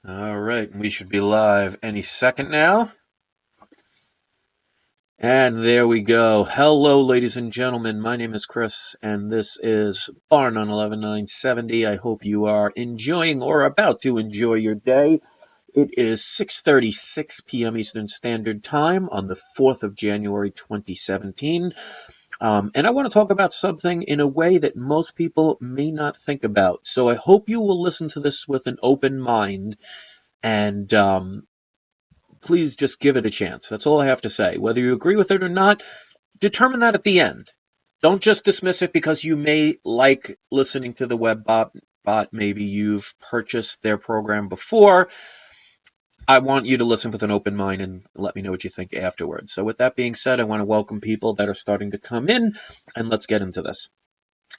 All right, we should be live any second now. And there we go. Hello, ladies and gentlemen. My name is Chris, and this is Barn on 11970. I hope you are enjoying or about to enjoy your day. It is 6:36 p.m. Eastern Standard Time on the 4th of January, 2017. And I want to talk about something in a way that most people may not think about. So I hope you will listen to this with an open mind and please just give it a chance. That's all I have to say. Whether you agree with it or not, determine that at the end. Don't just dismiss it because you may like listening to the web bot. Maybe you've purchased their program before. I want you to listen with an open mind and let me know what you think afterwards. So with that being said, I want to welcome people that are starting to come in, and let's get into this.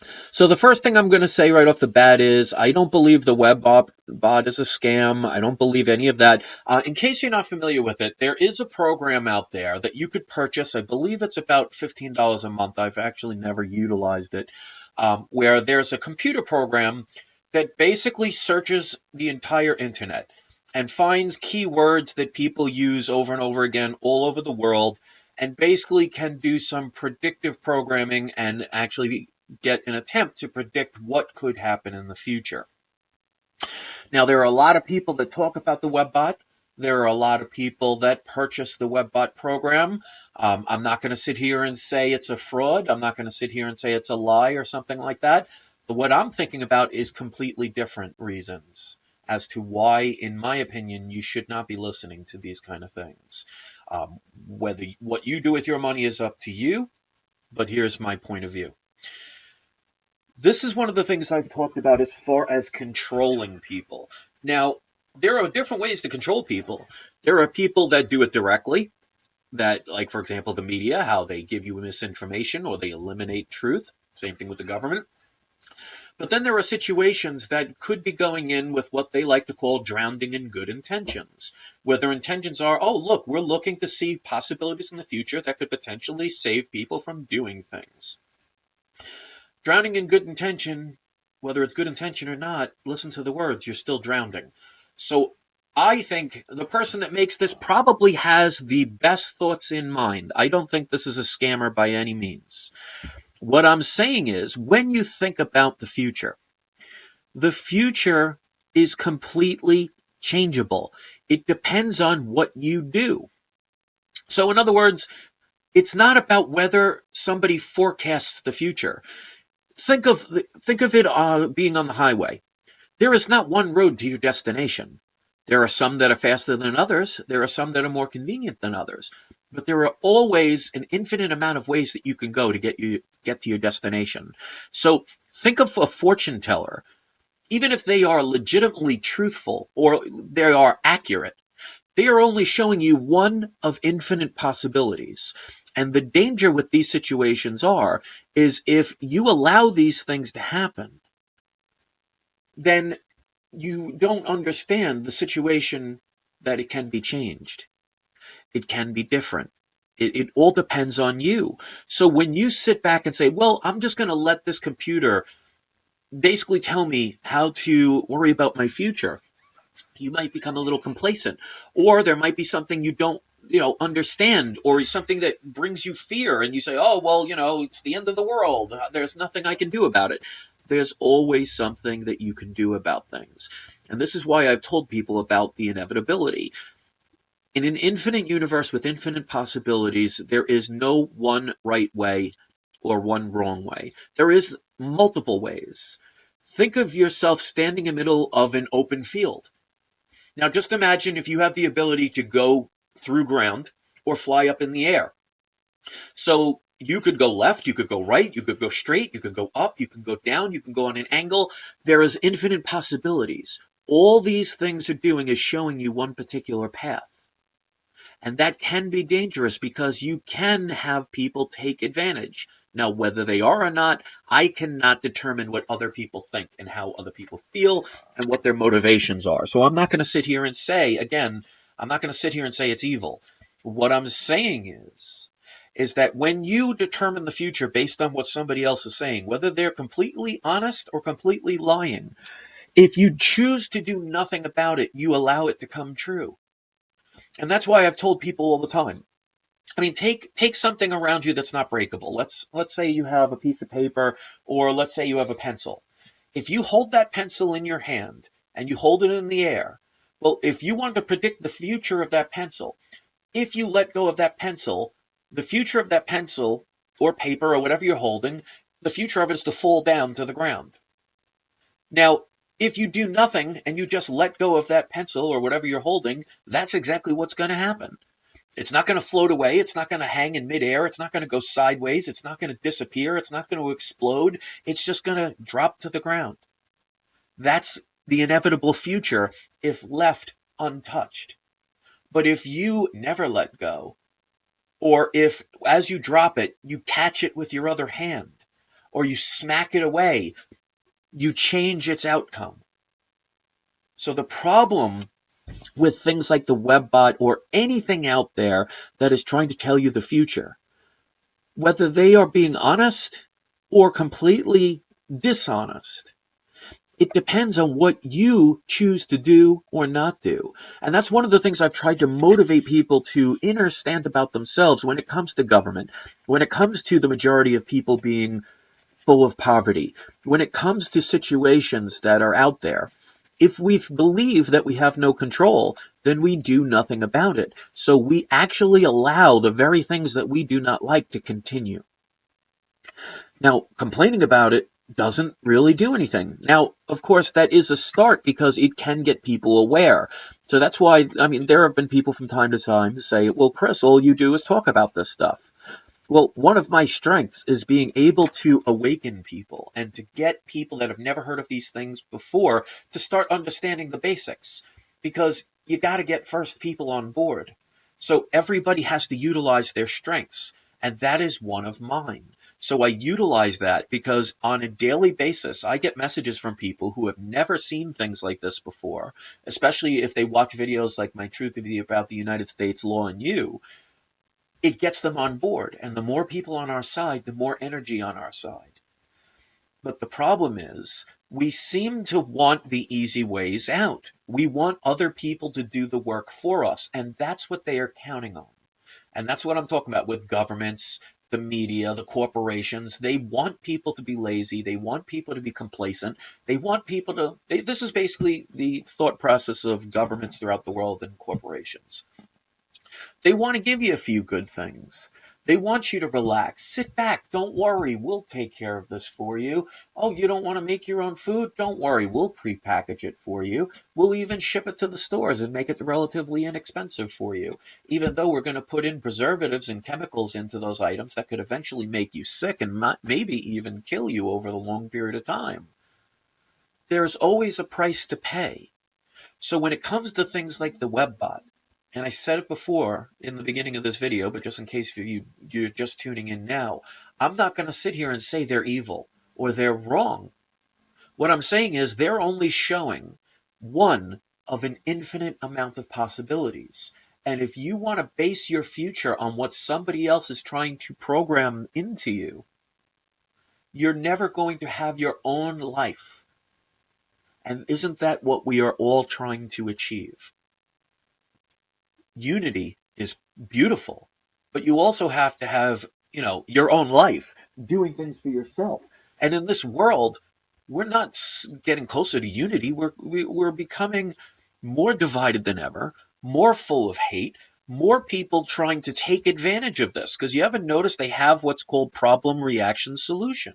So the first thing I'm going to say right off the bat is I don't believe the bot is a scam. I don't believe any of that. In case you're not familiar with it, there is a program out there that you could purchase. I believe it's about $15 a month. I've actually never utilized it, where there's a computer program that basically searches the entire internet and finds keywords that people use over and over again all over the world and basically can do some predictive programming and actually get an attempt to predict what could happen in the future. Now, there are a lot of people that talk about the WebBot. There are a lot of people that purchase the WebBot program. I'm not going to sit here and say it's a fraud. I'm not going to sit here and say it's a lie or something like that. But what I'm thinking about is completely different reasons as to why, in my opinion, you should not be listening to these kind of things. Whether what you do with your money is up to you, but here's my point of view. This is one of the things I've talked about as far as controlling people. Now, there are different ways to control people. There are people that do it directly, that, like, for example, the media, how they give you misinformation or they eliminate truth. Same thing with the government. But then there are situations that could be going in with what they like to call drowning in good intentions, where their intentions are, oh, look, we're looking to see possibilities in the future that could potentially save people from doing things. Drowning in good intention, whether it's good intention or not, listen to the words, you're still drowning. So I think the person that makes this probably has the best thoughts in mind. I don't think this is a scammer by any means. What I'm saying is, when you think about the future is completely changeable. It depends on what you do. So in other words, it's not about whether somebody forecasts the future. Think of it being on the highway. There is not one road to your destination. There are some that are faster than others. There are some that are more convenient than others. But there are always an infinite amount of ways that you can go to get to your destination. So think of a fortune teller. Even if they are legitimately truthful or they are accurate, they are only showing you one of infinite possibilities. And the danger with these situations is if you allow these things to happen, then you don't understand the situation that it can be changed. It can be different. It all depends on you. So when you sit back and say, well, I'm just going to let this computer basically tell me how to worry about my future, you might become a little complacent, or there might be something you don't understand, or something that brings you fear and you say, oh, well, it's the end of the world, there's nothing I can do about it. There's always something that you can do about things. And this is why I've told people about the inevitability. In an infinite universe with infinite possibilities, there is no one right way or one wrong way. There is multiple ways. Think of yourself standing in the middle of an open field. Now, just imagine if you have the ability to go through ground or fly up in the air. So you could go left, you could go right, you could go straight, you could go up, you can go down, you can go on an angle. There is infinite possibilities. All these things are doing is showing you one particular path. And that can be dangerous because you can have people take advantage. Now, whether they are or not, I cannot determine what other people think and how other people feel and what their motivations are. So I'm not going to sit here and say, again, I'm not going to sit here and say it's evil. What I'm saying is that when you determine the future based on what somebody else is saying, whether they're completely honest or completely lying, If you choose to do nothing about it, you allow it to come true. And that's why I've told people all the time. I mean, take something around you that's not breakable. Let's say you have a piece of paper, or let's say you have a pencil. If you hold that pencil in your hand and you hold it in the air, well, if you want to predict the future of that pencil, if you let go of that pencil, the future of that pencil or paper or whatever you're holding, the future of it is to fall down to the ground. Now, if you do nothing and you just let go of that pencil or whatever you're holding, that's exactly what's going to happen. It's not going to float away. It's not going to hang in midair. It's not going to go sideways. It's not going to disappear. It's not going to explode. It's just going to drop to the ground. That's the inevitable future if left untouched. But if you never let go, or if as you drop it, you catch it with your other hand, or you smack it away, you change its outcome. So the problem with things like the webbot or anything out there that is trying to tell you the future, whether they are being honest or completely dishonest, it depends on what you choose to do or not do. And that's one of the things I've tried to motivate people to understand about themselves when it comes to government, when it comes to the majority of people being full of poverty, when it comes to situations that are out there. If we believe that we have no control, then we do nothing about it. So we actually allow the very things that we do not like to continue. Now, complaining about it doesn't really do anything. Now, of course, that is a start because it can get people aware. So that's why, I mean, there have been people from time to time say, well, Chris, all you do is talk about this stuff. Well, one of my strengths is being able to awaken people and to get people that have never heard of these things before to start understanding the basics, because you got to get first people on board. So everybody has to utilize their strengths, and that is one of mine. So I utilize that because on a daily basis, I get messages from people who have never seen things like this before, especially if they watch videos like my truth video about the United States law and you. It gets them on board. And the more people on our side, the more energy on our side. But the problem is we seem to want the easy ways out. We want other people to do the work for us. And that's what they are counting on. And that's what I'm talking about with governments, the media, the corporations. They want people to be lazy. They want people to be complacent. They want people to, this is basically the thought process of governments throughout the world and corporations. They want to give you a few good things. They want you to relax. Sit back. Don't worry. We'll take care of this for you. Oh, you don't want to make your own food? Don't worry. We'll prepackage it for you. We'll even ship it to the stores and make it relatively inexpensive for you, even though we're going to put in preservatives and chemicals into those items that could eventually make you sick and maybe even kill you over the long period of time. There's always a price to pay. So when it comes to things like the webbot, and I said it before in the beginning of this video, but just in case you're just tuning in now, I'm not going to sit here and say they're evil or they're wrong. What I'm saying is they're only showing one of an infinite amount of possibilities. And if you want to base your future on what somebody else is trying to program into you, you're never going to have your own life. And isn't that what we are all trying to achieve? Unity is beautiful, but you also have to have, your own life, doing things for yourself. And in this world, we're not getting closer to unity. We're becoming more divided than ever, more full of hate, more people trying to take advantage of this. Because you haven't noticed they have what's called problem, reaction, solution,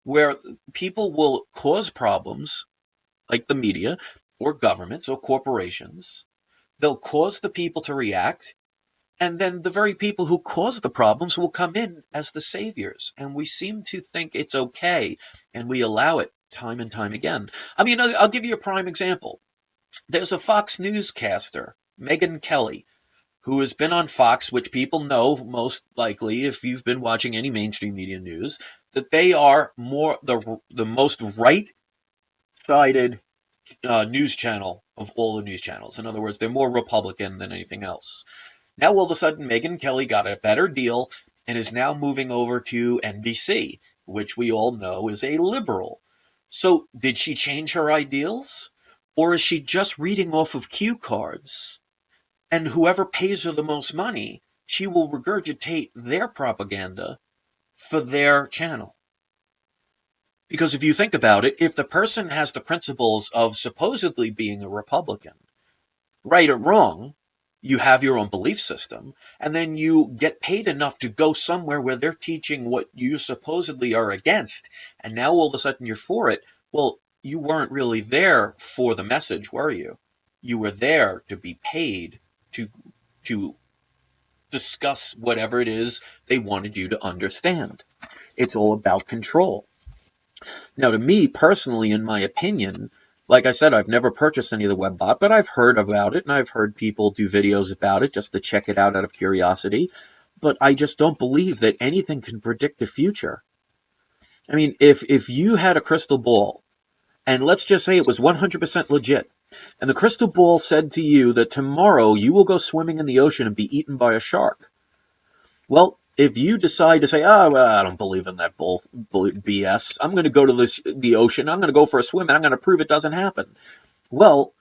where people will cause problems like the media or governments or corporations. They'll cause the people to react, and then the very people who cause the problems will come in as the saviors. And we seem to think it's okay, and we allow it time and time again. I mean, I'll give you a prime example. There's a Fox newscaster, Megyn Kelly, who has been on Fox, which people know most likely if you've been watching any mainstream media news, that they are the most right-sided news channel of all the news channels. In other words, they're more Republican than anything else. Now, all of a sudden, Megyn Kelly got a better deal and is now moving over to NBC, which we all know is a liberal. So did she change her ideals? Or is she just reading off of cue cards? And whoever pays her the most money, she will regurgitate their propaganda for their channel. Because if you think about it, if the person has the principles of supposedly being a Republican, right or wrong, you have your own belief system, and then you get paid enough to go somewhere where they're teaching what you supposedly are against, and now all of a sudden you're for it. Well, you weren't really there for the message, were you? You were there to be paid to to discuss whatever it is they wanted you to understand. It's all about control. Now, to me personally, in my opinion, like I said, I've never purchased any of the WebBot, but I've heard about it and I've heard people do videos about it just to check it out of curiosity. But I just don't believe that anything can predict the future. I mean, if you had a crystal ball, and let's just say it was 100% legit, and the crystal ball said to you that tomorrow you will go swimming in the ocean and be eaten by a shark. Well, if you decide to say, oh, well, I don't believe in that BS, I'm going to go to the ocean, I'm going to go for a swim, and I'm going to prove it doesn't happen. Well,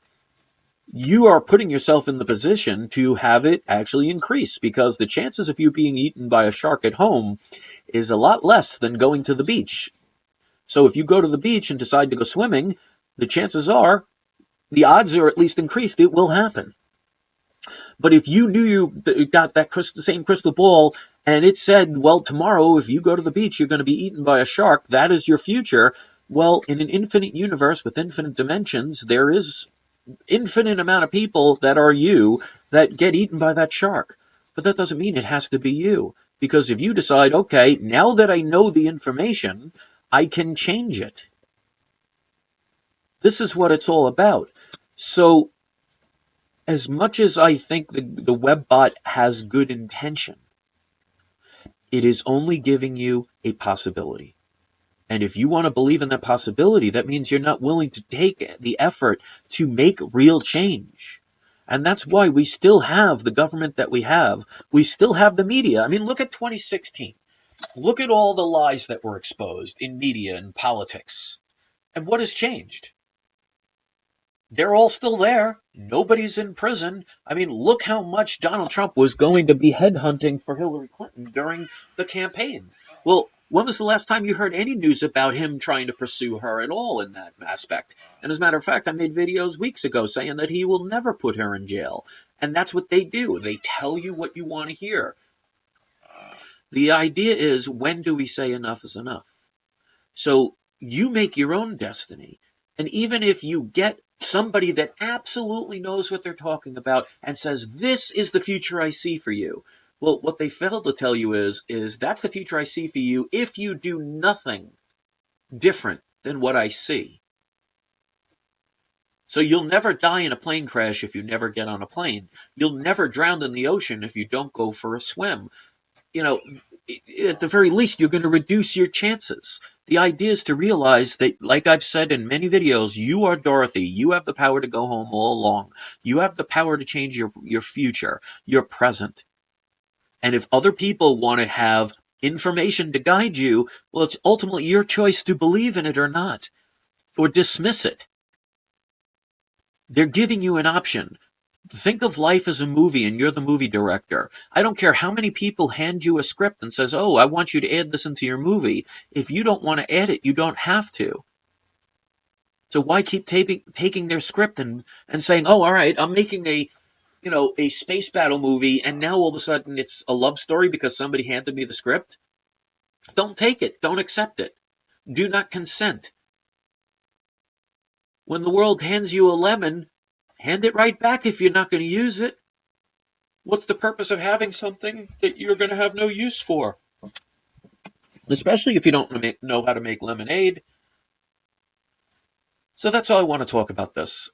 you are putting yourself in the position to have it actually increase, because the chances of you being eaten by a shark at home is a lot less than going to the beach. So if you go to the beach and decide to go swimming, the chances are, the odds are at least increased, it will happen. But if you knew you got that same crystal ball and it said, well, tomorrow if you go to the beach, you're going to be eaten by a shark, that is your future. Well, in an infinite universe with infinite dimensions, there is infinite amount of people that are you that get eaten by that shark. But that doesn't mean it has to be you. Because if you decide, okay, now that I know the information, I can change it. This is what it's all about. So as much as I think the WebBot has good intention, it is only giving you a possibility. And if you want to believe in that possibility, that means you're not willing to take the effort to make real change. And that's why we still have the government that we have. We still have the media. I mean, look at 2016. Look at all the lies that were exposed in media and politics. And what has changed? They're all still there. Nobody's in prison. I mean, look how much Donald Trump was going to be headhunting for Hillary Clinton during the campaign. Well, when was the last time you heard any news about him trying to pursue her at all in that aspect? And as a matter of fact, I made videos weeks ago saying that he will never put her in jail. And that's what they do. They tell you what you want to hear. The idea is, when do we say enough is enough? So you make your own destiny. And even if you get somebody that absolutely knows what they're talking about and says, this is the future I see for you. Well, what they fail to tell you is that's the future I see for you if you do nothing different than what I see. So you'll never die in a plane crash if you never get on a plane. You'll never drown in the ocean if you don't go for a swim. You know, at the very least, you're going to reduce your chances. The idea is to realize that, like I've said in many videos, you are Dorothy. You have the power to go home all along. You have the power to change your future, your present. And if other people want to have information to guide you, well, it's ultimately your choice to believe in it or not, or dismiss it. They're giving you an option. Think of life as a movie and you're the movie director. I don't care how many people hand you a script and says, oh, I want you to add this into your movie. If you don't want to add it, you don't have to. So why keep taking their script and saying, oh, all right, I'm making a space battle movie, and now all of a sudden it's a love story because somebody handed me the script? Don't take it. Don't accept it. Do not consent. When the world hands you a lemon, hand it right back if you're not going to use it. What's the purpose of having something that you're going to have no use for? Especially if you don't know how to make lemonade. So that's all I want to talk about this.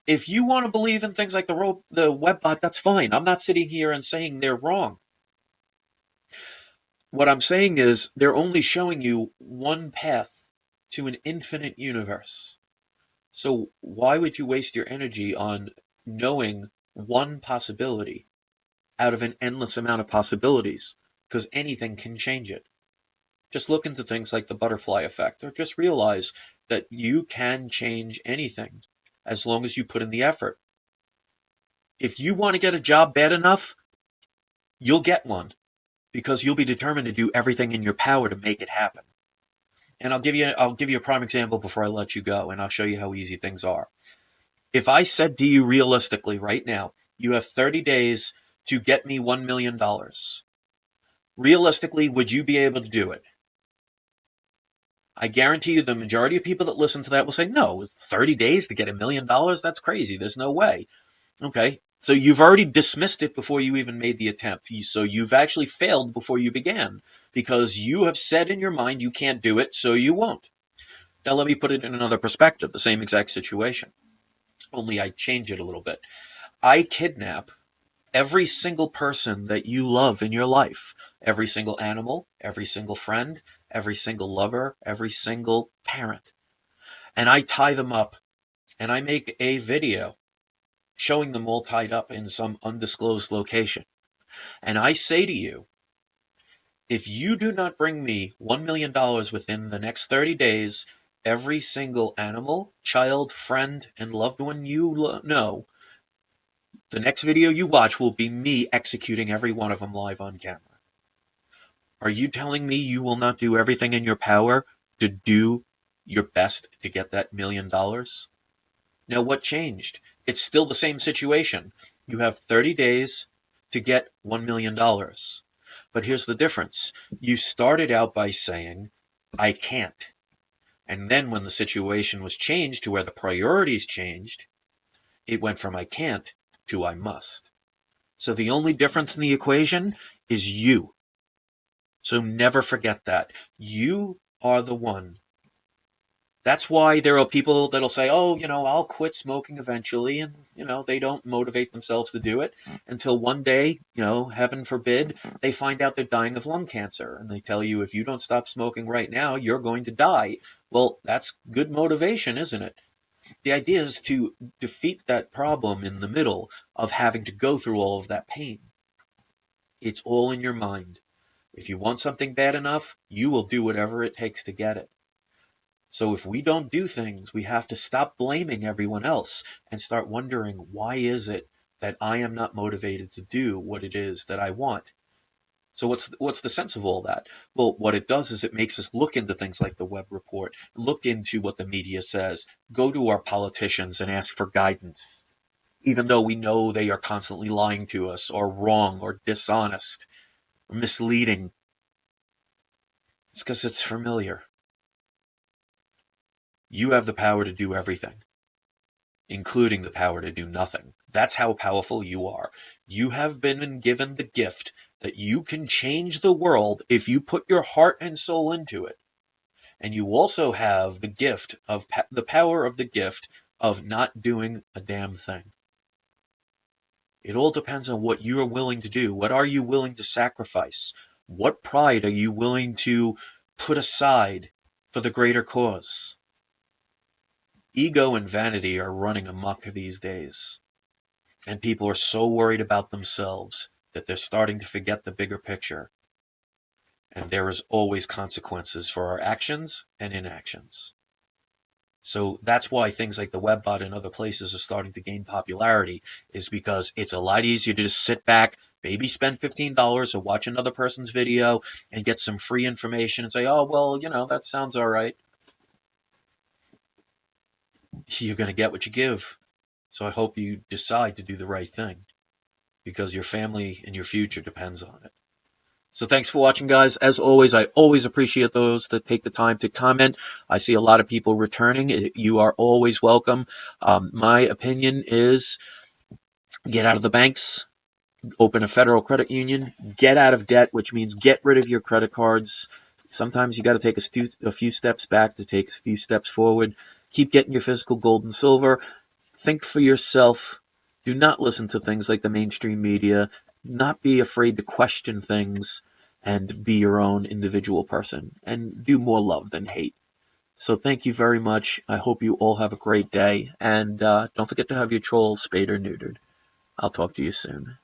If you want to believe in things like the WebBot, that's fine. I'm not sitting here and saying they're wrong. What I'm saying is they're only showing you one path to an infinite universe. So why would you waste your energy on knowing one possibility out of an endless amount of possibilities? Because anything can change it. Just look into things like the butterfly effect, or just realize that you can change anything as long as you put in the effort. If you want to get a job bad enough, you'll get one because you'll be determined to do everything in your power to make it happen. And I'll give you a prime example before I let you go, and I'll show you how easy things are. If I said to you realistically right now, you have 30 days to get me $1 million, realistically, would you be able to do it? I guarantee you the majority of people that listen to that will say, no, 30 days to get $1 million? That's crazy. There's no way. Okay, so you've already dismissed it before you even made the attempt. So you've actually failed before you began because you have said in your mind you can't do it, so you won't. Now let me put it in another perspective, the same exact situation, only I change it a little bit. I kidnap every single person that you love in your life, every single animal, every single friend, every single lover, every single parent, and I tie them up and I make a video showing them all tied up in some undisclosed location. And I say to you, if you do not bring me $1 million within the next 30 days, every single animal, child, friend, and loved one you know, the next video you watch will be me executing every one of them live on camera. Are you telling me you will not do everything in your power to do your best to get that $1 million? Now, what changed? It's still the same situation. You have 30 days to get $1 million. But here's the difference. You started out by saying, I can't. And then when the situation was changed to where the priorities changed, it went from I can't to I must. So the only difference in the equation is you. So never forget that. You are the one. That's why there are people that'll say, oh, I'll quit smoking eventually. And, they don't motivate themselves to do it until one day, heaven forbid, they find out they're dying of lung cancer. And they tell you, if you don't stop smoking right now, you're going to die. Well, that's good motivation, isn't it? The idea is to defeat that problem in the middle of having to go through all of that pain. It's all in your mind. If you want something bad enough, you will do whatever it takes to get it. So if we don't do things, we have to stop blaming everyone else and start wondering, why is it that I am not motivated to do what it is that I want? So what's the sense of all that? Well, what it does is it makes us look into things like the Webb Report, look into what the media says, go to our politicians and ask for guidance, even though we know they are constantly lying to us or wrong or dishonest or misleading. It's because it's familiar. You have the power to do everything, including the power to do nothing. That's how powerful you are. You have been given the gift that you can change the world if you put your heart and soul into it. And you also have the gift of the power of the gift of not doing a damn thing. It all depends on what you are willing to do. What are you willing to sacrifice? What pride are you willing to put aside for the greater cause? Ego and vanity are running amok these days, and people are so worried about themselves that they're starting to forget the bigger picture. And there is always consequences for our actions and inactions. So that's why things like the Webbot and other places are starting to gain popularity, is because it's a lot easier to just sit back, maybe spend $15 or watch another person's video and get some free information and say, oh, well, that sounds all right. You're going to get what you give. So I hope you decide to do the right thing, because your family and your future depends on it. So thanks for watching, guys. As always, I always appreciate those that take the time to comment. I see a lot of people returning. You are always welcome. My opinion is get out of the banks, open a federal credit union, get out of debt, which means get rid of your credit cards. Sometimes you got to take a few steps back to take a few steps forward. Keep getting your physical gold and silver. Think for yourself. Do not listen to things like the mainstream media. Not be afraid to question things and be your own individual person. And do more love than hate. So thank you very much. I hope you all have a great day. And don't forget to have your trolls spayed or neutered. I'll talk to you soon.